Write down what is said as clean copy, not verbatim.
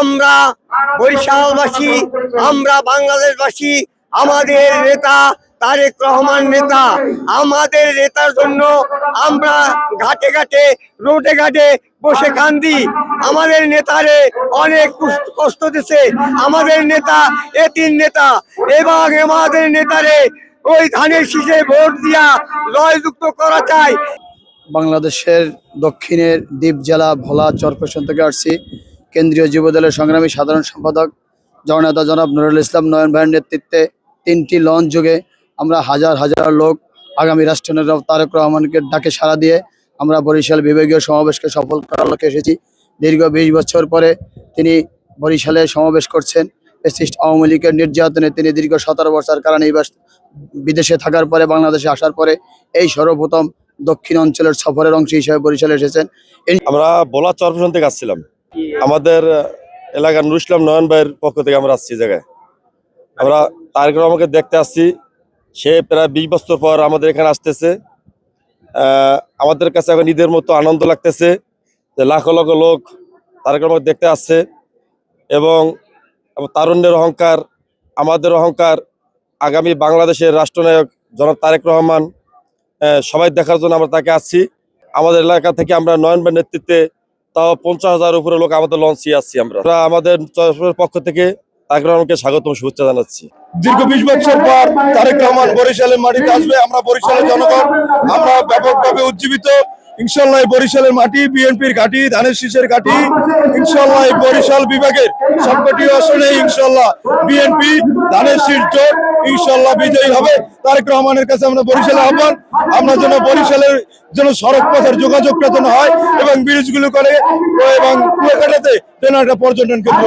আমরা বরিশালবাসী, আমরা বাংলাদেশবাসী, আমাদের নেতা তারেক রহমান নেতা, আমাদের নেতার জন্য আমরা ঘাটে ঘাটে রোডে ঘাটে বসে কান্দি। আমাদের নেতারে অনেক কষ্ট দিছে, আমাদের নেতা এতিম নেতা, এবং আমাদের নেতারে ওই ধানের শীষে ভোট দিয়া জয়যুক্ত করা চাই। বাংলাদেশের দক্ষিণের দ্বীপ জেলা ভোলা চরপেশন থেকে আসছি। কেন্দ্রীয় যুবদলের সংগ্রামী সাধারণ সম্পাদক জননেতা জনাব নুরুল ইসলাম নয়ন ভাইয়ের নেতৃত্বে 3টি লঞ্চ যোগে আমরা হাজার হাজার লোক আগামী রাষ্ট্রনেতা তারেক রহমানকে ডাকে সাড়া দিয়ে আমরা বরিশাল বিভাগীয় সমাবেশকে সফল করার লক্ষ্যে এসেছি। দীর্ঘ 20 বছর পরে তিনি বরিশালে সমাবেশ করছেন। ফ্যাসিস্ট আওয়ামী লীগের নির্যাতনে তিনি দীর্ঘ 17 বছর কারানিবাস, বিদেশে থাকার পরে বাংলাদেশে আসার পরে এই সর্বপ্রথম দক্ষিণ অঞ্চলের সফরের অংশ হিসেবে বরিশালে এসেছেন। আমরা ভোলা চরপেশন থেকে আসছিলাম, আমাদের এলাকার নুরুল ইসলাম নয়ন ভাইয়ের পক্ষ থেকে আমরা আসছি জায়গায়। আমরা তারেক রহমানকে দেখতে আসছি, সে প্রায় 20 বছর পর আমাদের এখানে আসতেছে। আমাদের কাছে এখন ঈদের মতো আনন্দ লাগতেছে যে লাখ লাখ লোক তারেক রহমানকে দেখতে আসছে, এবং তারুণ্যের অহংকার, আমাদের অহংকার, আগামী বাংলাদেশের রাষ্ট্রনায়ক জনাব তারেক রহমান, সবাই দেখার জন্য আমরা তাকে আসছি। আমাদের এলাকা থেকে আমরা নয়ন ভাইয়ের নেতৃত্বে তাও 50,000 উপরে লোক আমাদের লঞ্চে আসছি। আমরা আমাদের পক্ষ থেকে তারেক রহমানকে স্বাগতম শুভেচ্ছা জানাচ্ছি। দীর্ঘ 20 বছর পর তারেক রহমান বরিশালের মাটিতে আসবে। আমরা বরিশালের জনগণ আমরা ব্যাপকভাবে উজ্জীবিত। ইনশাল্লাহ বরিশালের মাটি বিএনপির ঘাঁটি, ধানের শীষের ঘাঁটি। ইনশাল্লাহ বরিশাল বিভাগের সবকটি আসনে ইনশাল্লাহ বিএনপি ধানের শীষ জোট ইনশাল্লাহ বিজয়ী হবে। তারেক রহমানের কাছে আমরা বরিশালে আহ্বান, আমরা যেন বরিশালের যেন সড়ক পথের যোগাযোগটা যেন হয় এবং ব্রিজগুলো করে এবং কুয়াকাটাতে যেন একটা পর্যটন কেন্দ্র